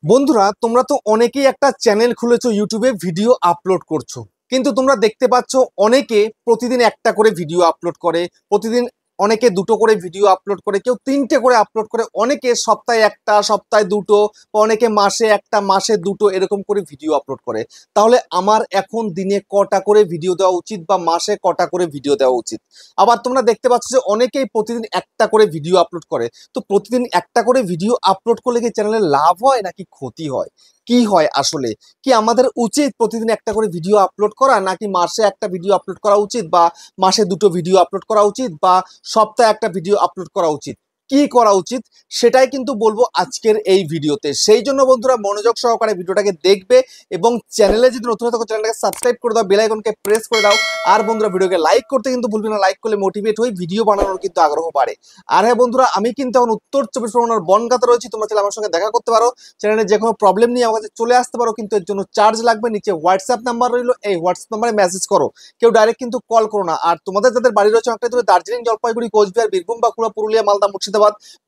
বন্ধুরা, তোমরা তো অনেকেই একটা চ্যানেল খুলেছো, ইউটিউবে ভিডিও আপলোড করছো। কিন্তু তোমরা দেখতে পাচ্ছ অনেকে প্রতিদিন একটা করে ভিডিও আপলোড করে, প্রতিদিন অনেকে দুটো করে ভিডিও আপলোড করে, কেউ তিনটে করে আপলোড করে, অনেকে সপ্তাহে একটা, সপ্তাহে দুটো, বা অনেকে মাসে একটা, মাসে দুটো এরকম করে ভিডিও আপলোড করে। তাহলে আমার এখন দিনে কটা করে ভিডিও দেওয়া উচিত, বা মাসে কটা করে ভিডিও দেওয়া উচিত? আবার তোমরা দেখতে পাচ্ছ যে অনেকেই প্রতিদিন একটা করে ভিডিও আপলোড করে। তো প্রতিদিন একটা করে ভিডিও আপলোড করলে কি চ্যানেলে লাভ হয় নাকি ক্ষতি হয়? কি হয় আসলে? কি আমাদের উচিত প্রতিদিন একটা করে ভিডিও আপলোড করা, নাকি মাসে একটা ভিডিও আপলোড করা উচিত, বা মাসে দুটো ভিডিও আপলোড করা উচিত, বা সপ্তাহে একটা ভিডিও আপলোড করা উচিত? কি করা উচিত সেটাই কিন্তু বলবো আজকের এই ভিডিওতে। সেই জন্য বন্ধুরা মনোযোগ সহকারে ভিডিওটাকে দেখবে, এবং চ্যানেলে যদি নতুন হয়ে থাকো চ্যানেলটাকে সাবস্ক্রাইব করে দাও, বেল আইকনকে প্রেস করে দাও। আর বন্ধুরা ভিডিওকে লাইক করতে কিন্তু ভুলবে না, লাইক করলে মোটিভেট হই, ভিডিও বানানোর কিন্তু আগ্রহ বাড়ে। আর হ্যাঁ বন্ধুরা, আমি কিন্তু এখন উত্তর চব্বিশ পরগনার বনগাঁতে রয়েছি। তোমরা চাইলে আমার সঙ্গে দেখা করতে পারো, চ্যানেলে যে কোনো প্রবলেম নিয়ে আমার কাছে চলে আসতে পারো, কিন্তু এর জন্য চার্জ লাগবে। নিচে হোয়াটসঅ্যাপ নাম্বার রইলো, এই হোয়াটসঅ্যাপ নাম্বারে মেসেজ করো, কেউ ডাইরেক্ট কিন্তু কল করো না। আর তোমাদের যাদের বাড়ি রয়েছে অনেকটাই দূরে, দার্জিলিং, জলপাইগুড়ি, কোচবিহার, বীরভূম, বাঁকুড়া, পুরুলিয়া, মালদা, মুর্শিদাবাদ,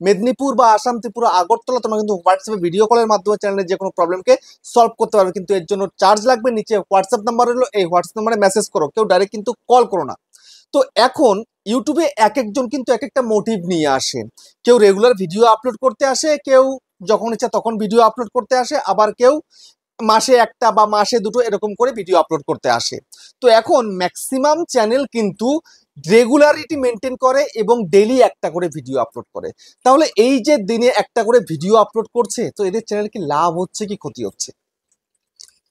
মেদিনীপুর বা আসাম, ত্রিপুরা, আগরতলা, তোমরা কিন্তু হোয়াটসঅ্যাপে ভিডিও কলের মাধ্যমে চ্যানেলের যে কোনো প্রবলেমকে সলভ করতে পারবে, কিন্তু এর জন্য চার্জ লাগবে। নিচে হোয়াটসঅ্যাপ নাম্বার রইলো, এই হোয়াটসঅ্যাপ নাম্বারে মেসেজ করো, কেউ ডাইরেক্ট কিন্তু কল করো না। তো এখন ইউটিউবে এক একজন কিন্তু এক একটা মোটিভ নিয়ে আসে। কেউ রেগুলার ভিডিও আপলোড করতে আসে, কেউ যখন ইচ্ছা তখন ভিডিও আপলোড করতে আসে, আবার কেউ মাসে একটা বা মাসে দুটো এরকম করে ভিডিও আপলোড করতে আসে। তো এখন ম্যাক্সিমাম চ্যানেল কিন্তু রেগুলারিটি মেনটেন করে এবং ডেইলি একটা করে ভিডিও আপলোড করে। তাহলে এই যে দিনে একটা করে ভিডিও আপলোড করছে, তো এদের চ্যানেল কি লাভ হচ্ছে কি ক্ষতি হচ্ছে?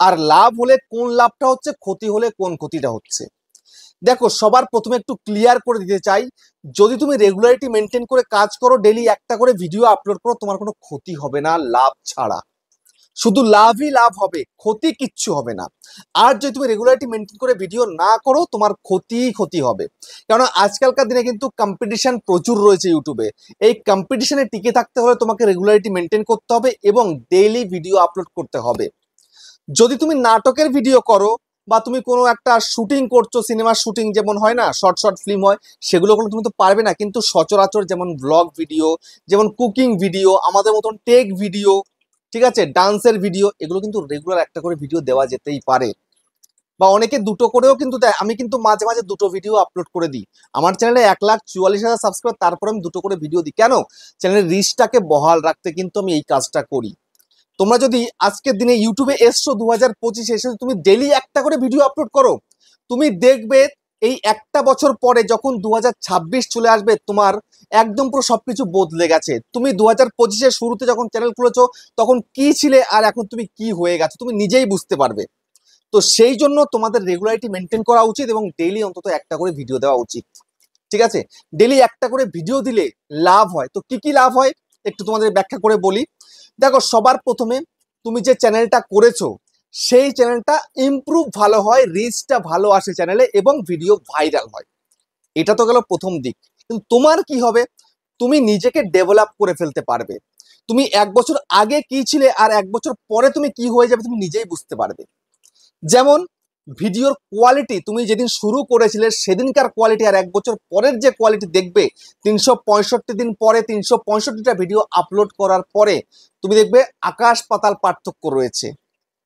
আর লাভ হলে কোন লাভটা হচ্ছে, ক্ষতি হলে কোন ক্ষতিটা হচ্ছে? দেখো, সবার প্রথমে একটু ক্লিয়ার করে দিতে চাই, যদি তুমি রেগুলারিটি মেনটেন করে কাজ করো, ডেইলি একটা করে ভিডিও আপলোড করো, তোমার কোনো ক্ষতি হবে না লাভ ছাড়া। শুধু লাভই লাভ হবে, ক্ষতি কিচ্ছু হবে না। আর যদি তুমি রেগুলারিটি মেনটেন করে ভিডিও না করো, তোমার ক্ষতিই ক্ষতি হবে। কেননা আজকালকার দিনে কিন্তু কম্পিটিশন প্রচুর রয়েছে ইউটিউবে। এই কম্পিটিশনে টিকে থাকতে হলে তোমাকে রেগুলারিটি মেনটেন করতে হবে এবং ডেইলি ভিডিও আপলোড করতে হবে। যদি তুমি নাটকের ভিডিও করো, বা তুমি কোনো একটা শুটিং করছো, সিনেমার শুটিং যেমন হয় না, শর্ট শর্ট ফিল্ম হয়, সেগুলো করলে তুমি তো পারবে না। কিন্তু সচরাচর যেমন ব্লগ ভিডিও, যেমন কুকিং ভিডিও, আমাদের মতন টেক ভিডিও, ঠিক আছে, ডান্সের ভিডিও, এগুলো কিন্তু রেগুলার একটা করে ভিডিও দেওয়া যেতেই পারে। বা অনেকে দুটো করেও কিন্তু দেয়। আমি কিন্তু মাঝে মাঝে দুটো ভিডিও আপলোড করে দিই। আমার চ্যানেলে 1,44,000 সাবস্ক্রাইবার, তারপরে আমি দুটো করে ভিডিও দিই। কেন? চ্যানেলের রিচটাকে বহাল রাখতে কিন্তু আমি এই কাজটা করি। তোমরা যদি আজকের দিনে ইউটিউবে এসছো 2025 এসে তুমি ডেইলি একটা করে ভিডিও আপলোড করো, তুমি দেখবে এই একটা বছর পরে যখন 2026 চলে আসবে, তোমার একদম পুরো সবকিছু বদলে গেছে। তুমি 2025-এর শুরুতে যখন চ্যানেল খুলেছো তখন কি ছিলে, আর এখন তুমি কি হয়ে গেছো তুমি নিজেই বুঝতে পারবে। তো সেই জন্য তোমাদের রেগুলারিটি মেনটেন করা উচিত এবং ডেইলি অন্তত একটা করে ভিডিও দেওয়া উচিত। ঠিক আছে? ডেইলি একটা করে ভিডিও দিলে লাভ হয়। তো কি কি লাভ হয় একটু তোমাদের ব্যাখ্যা করে বলি। দেখো, সবার প্রথমে তুমি যে চ্যানেলটা করেছো সেই চ্যানেলটা ইমপ্রুভ ভালো হয়, রিচটা ভালো আসে চ্যানেলে, এবং ভিডিও ভাইরাল হয়। এটা তো গেল প্রথম দিক। কিন্তু তোমার কি হবে, তুমি নিজেকে ডেভেলপ করে ফেলতে পারবে। তুমি এক বছর আগে কি ছিলে আর এক বছর পরে তুমি কি হয়ে যাবে তুমি নিজেই বুঝতে পারবে। যেমন ভিডিওর কোয়ালিটি, তুমি যেদিন শুরু করেছিলে সেদিনকার কোয়ালিটি আর এক বছর পরের যে কোয়ালিটি দেখবে, 365 দিন পরে 365টা ভিডিও আপলোড করার পরে তুমি দেখবে আকাশ পাতাল পার্থক্য রয়েছে।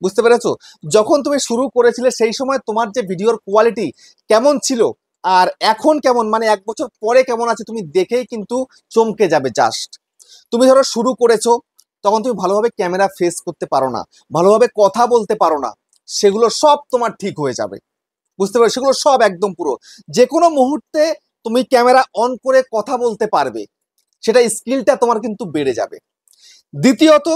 বুঝতে পেরেছো? যখন তুমি শুরু করেছিলে সেই সময় তোমার যে ভিডিওর কোয়ালিটি কেমন ছিল, আর এখন কেমন, মানে এক বছর পরে কেমন আছে, তুমি দেখেই কিন্তু চমকে যাবে। জাস্ট তুমি ধরো শুরু করেছো, তখন তুমি ভালোভাবে ক্যামেরা ফেস করতে পারো না, ভালোভাবে কথা বলতে পারো না, সেগুলো সব তোমার ঠিক হয়ে যাবে। বুঝতে পারো? সেগুলো সব একদম পুরো যে কোনো মুহূর্তে তুমি ক্যামেরা অন করে কথা বলতে পারবে। সেটা স্কিলটা তোমার কিন্তু বেড়ে যাবে। দ্বিতীয়ত,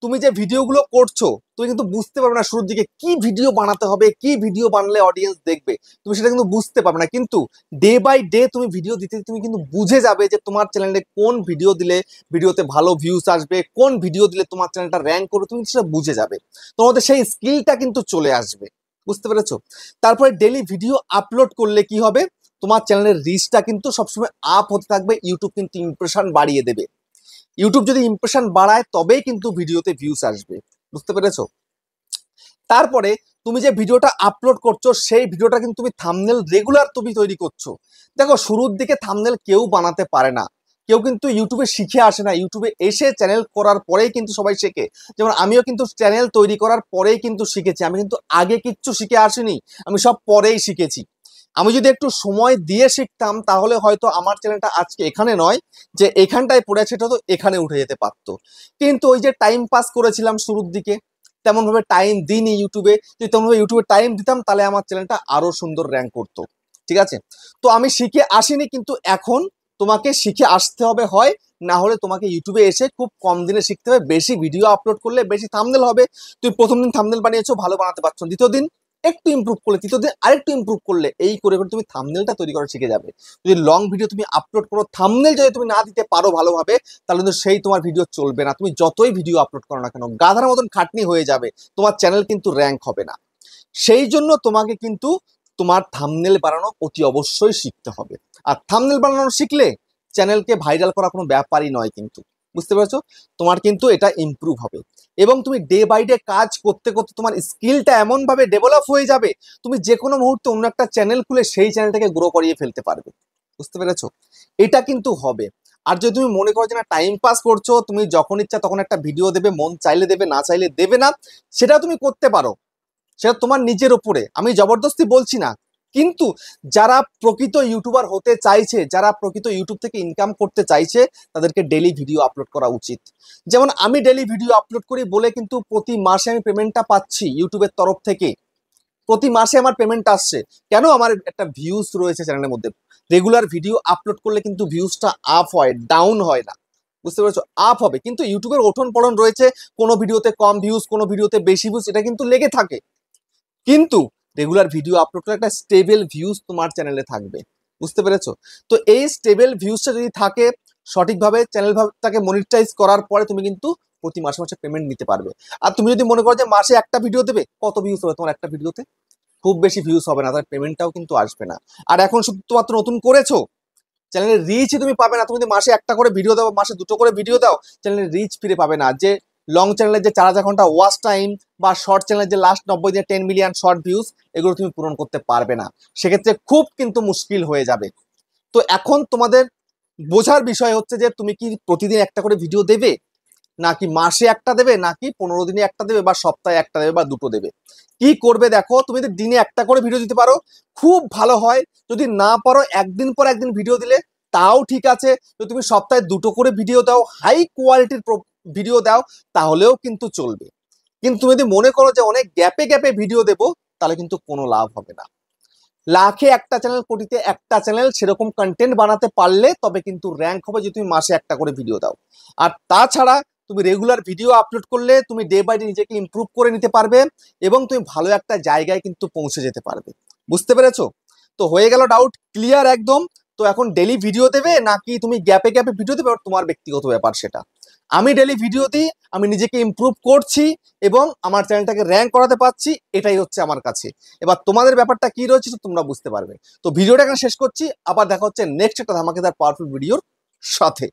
তুমি যে ভিডিওগুলো করছো তুমি কিন্তু বুঝতে পারবে না শুরুর দিকে কি ভিডিও বানাতে হবে, কি ভিডিও বানালে অডিয়েন্স দেখবে, তুমি সেটা কিন্তু বুঝতে পারবে না। কিন্তু ডে বাই ডে তুমি ভিডিও দিতে তুমি কিন্তু বুঝে যাবে যে তোমার চ্যানেলে কোন ভিডিও দিলে ভিডিওতে ভালো ভিউজ আসবে, কোন ভিডিও দিলে তোমার চ্যানেলটা র্যাঙ্ক করবে, তুমি সেটা বুঝে যাবে। তোমাদের সেই স্কিলটা কিন্তু চলে আসবে। বুঝতে পেরেছো? তারপরে ডেলি ভিডিও আপলোড করলে কি হবে, তোমার চ্যানেলের রিচটা কিন্তু সবসময় আপ হতে থাকবে। ইউটিউব কিন্তু ইমপ্রেশন বাড়িয়ে দেবে। ইউটিউব যদি ইমপ্রেশন বাড়ায় তবেই কিন্তু ভিডিওতে ভিউস আসবে। বুঝতে পেরেছো? তারপরে তুমি যে ভিডিওটা আপলোড করছো সেই ভিডিওটা কিন্তু তুমি থাম্বনেল রেগুলার তুমি তৈরি করছো। দেখো, শুরুর দিকে থাম্বনেল কেউ বানাতে পারে না। কেউ কিন্তু ইউটিউবে শিখে আসে না, ইউটিউবে এসে চ্যানেল করার পরেই কিন্তু সবাই শেখে। যেমন আমিও কিন্তু চ্যানেল তৈরি করার পরেই কিন্তু শিখেছি, আমি কিন্তু আগে কিচ্ছু শিখে আসিনি, আমি সব পরেই শিখেছি। আমি যদি একটু সময় দিয়ে শিখতাম তাহলে হয়তো আমার চ্যানেলটা আজকে এখানে নয়, যে এখানটায় পড়ে আছে, সেটা তো এখানে উঠে যেতে পারতো। কিন্তু ওই যে টাইম পাস করেছিলাম শুরুর দিকে, তেমনভাবে টাইম দিইনি ইউটিউবে। যদি তেমনভাবে ইউটিউবে টাইম দিতাম তাহলে আমার চ্যানেলটা আরো সুন্দর র্যাঙ্ক করতো। ঠিক আছে, তো আমি শিখে আসিনি, কিন্তু এখন তোমাকে শিখে আসতে হবে, হয় না হলে তোমাকে ইউটিউবে এসে খুব কম দিনে শিখতে হবে। বেশি ভিডিও আপলোড করলে বেশি থাম্বনেল হবে। তুমি প্রথম দিন থাম্বনেল বানিয়েছো, ভালো বানাতে পারছো, দ্বিতীয় দিন একটু ইমপ্রুভ করলে, তৃতীয় দিন আরেকটু ইমপ্রুভ করলে, এই করে করে তুমি থাম্বনেলটা তৈরি করা শিখে যাবে। যদি লং ভিডিও তুমি আপলোড করো, থাম্বনেল যদি তুমি না দিতে পারো ভালোভাবে, তাহলে কিন্তু সেই তোমার ভিডিও চলবে না। তুমি যতই ভিডিও আপলোড করো না কেন, গাধার মতন খাটনি হয়ে যাবে, তোমার চ্যানেল কিন্তু র্যাঙ্ক হবে না। সেই জন্য তোমাকে কিন্তু তোমার থাম্বনেল বানানো অতি অবশ্যই শিখতে হবে। আর থাম্বনেল বানানো শিখলে চ্যানেলকে ভাইরাল করা কোনো ব্যাপারই নয় কিন্তু, বুঝতে পেরেছো? তোমার কিন্তু এটা ইমপ্রুভ হবে, এবং তুমি ডে বাই ডে কাজ করতে করতে তোমার স্কিলটা এমন ভাবে ডেভেলপ হয়ে যাবে, তুমি যে কোনো মুহূর্তে অন্য একটা চ্যানেল খুলে সেই চ্যানেলটাকে গ্রো করিয়ে ফেলতে পারবে। বুঝতে পেরেছো? এটা কিন্তু হবে। আর যদি তুমি মনে করো যে না টাইম পাস করছো, তুমি যখন ইচ্ছা তখন একটা ভিডিও দেবে, মন চাইলে দেবে, না চাইলে দেবে না, সেটা তুমি করতে পারো, সেটা তোমার নিজের ওপরে, আমি জবরদস্তি বলছি না। কিন্তু যারা প্রকৃত ইউটিউবার হতে চাইছে, যারা প্রকৃত ইউটিউব থেকে ইনকাম করতে চাইছে, তাদেরকে ডেলি ভিডিও আপলোড করা উচিত। যেমন আমি ডেলি ভিডিও আপলোড করি বলে কিন্তু প্রতি মাসে আমি পেমেন্টটা পাচ্ছি ইউটিউবের তরফ থেকে, প্রতি মাসে আমার পেমেন্ট আসছে। কেন? আমার একটা ভিউজ রয়েছে চ্যানেলের মধ্যে। রেগুলার ভিডিও আপলোড করলে কিন্তু ভিউজটা আপ হয়, ডাউন হয় না। বুঝতে পেরেছো? আপ হবে, কিন্তু ইউটিউবের ওঠন পড়ন রয়েছে, কোনো ভিডিওতে কম ভিউজ, কোনো ভিডিওতে বেশি ভিউজ, এটা কিন্তু লেগে থাকে। কিন্তু রেগুলার ভিডিও আপলোড করে একটা স্টেবল ভিউজ তোমার চ্যানেলে থাকবে। বুঝতে পেরেছো? তো এই স্টেবল ভিউজটা যদি থাকে, সঠিকভাবে চ্যানেলটাকে মনিটাইজ করার পরে তুমি কিন্তু প্রতি মাসে মাসে পেমেন্ট নিতে পারবে। আর তুমি যদি মনে করো যে মাসে একটা ভিডিও দেবে, কত ভিউজ হবে তোমার একটা ভিডিওতে? খুব বেশি ভিউজ হবে না, তার পেমেন্টটাও কিন্তু আসবে না। আর এখন শুধুমাত্র নতুন করেছো, চ্যানেলের রিচই তুমি পাবে না। তুমি যদি মাসে একটা করে ভিডিও দাও, মাসে দুটো করে ভিডিও দাও, চ্যানেলের রিচ ফিরে পাবে না। যে লং চ্যানেলের যে 4,000 ঘন্টা ওয়াচ টাইম, বা শর্ট চ্যানেলের যে লাস্ট 90 দিনে 10 মিলিয়ন শর্ট ভিউজ, এগুলো তুমি পূরণ করতে পারবে না। সেক্ষেত্রে খুব কিন্তু মুশকিল হয়ে যাবে। তো এখন তোমাদের বোঝার বিষয় হচ্ছে যে তুমি কি প্রতিদিন একটা করে ভিডিও দেবে, নাকি মাসে একটা দেবে, নাকি 15 দিনে একটা দেবে, বা সপ্তাহে একটা দেবে, বা দুটো দেবে। কি করবে দেখো, তুমি যদি দিনে একটা করে ভিডিও দিতে পারো খুব ভালো হয়। যদি না পারো একদিন পর একদিন ভিডিও দিলে তাও ঠিক আছে। যদি তুমি সপ্তাহে দুটো করে ভিডিও দাও, হাই কোয়ালিটির ভিডিও দাও, তাহলেও কিন্তু চলবে। কিন্তু তুমি যদি মনে করো যে অনেক গ্যাপে গ্যাপে ভিডিও দেবো, তাহলে কিন্তু কোনো লাভ হবে না। লাখে একটা চ্যানেল, কোটিতে একটা চ্যানেল, সেরকম কন্টেন্ট বানাতে পারলে তবে কিন্তু র্যাঙ্ক হবে, যদি তুমি মাসে একটা করে ভিডিও দাও। আর তাছাড়া তুমি রেগুলার ভিডিও আপলোড করলে তুমি ডে বাই ডে নিজেকে ইমপ্রুভ করে নিতে পারবে, এবং তুমি ভালো একটা জায়গায় কিন্তু পৌঁছে যেতে পারবে। বুঝতে পেরেছো? তো হয়ে গেল ডাউট ক্লিয়ার একদম? তো এখন ডেলি ভিডিও দেবে নাকি তুমি গ্যাপে গ্যাপে ভিডিও দেবে, তোমার ব্যক্তিগত ব্যাপার সেটা। আমি ডেলি ভিডিও দিই, আমি নিজেকে ইমপ্রুভ করছি, এবং আমার চ্যানেলটাকে র্যাঙ্ক করাতে পারছি, এটাই হচ্ছে আমার কাছে। এবার তোমাদের ব্যাপারটা কি রয়েছে তো তোমরা বুঝতে পারবে। তো ভিডিওটা এখানে শেষ করছি, আবার দেখা হচ্ছে নেক্সট একটা ধামাকেদার পাওয়ারফুল ভিডিওর সাথে।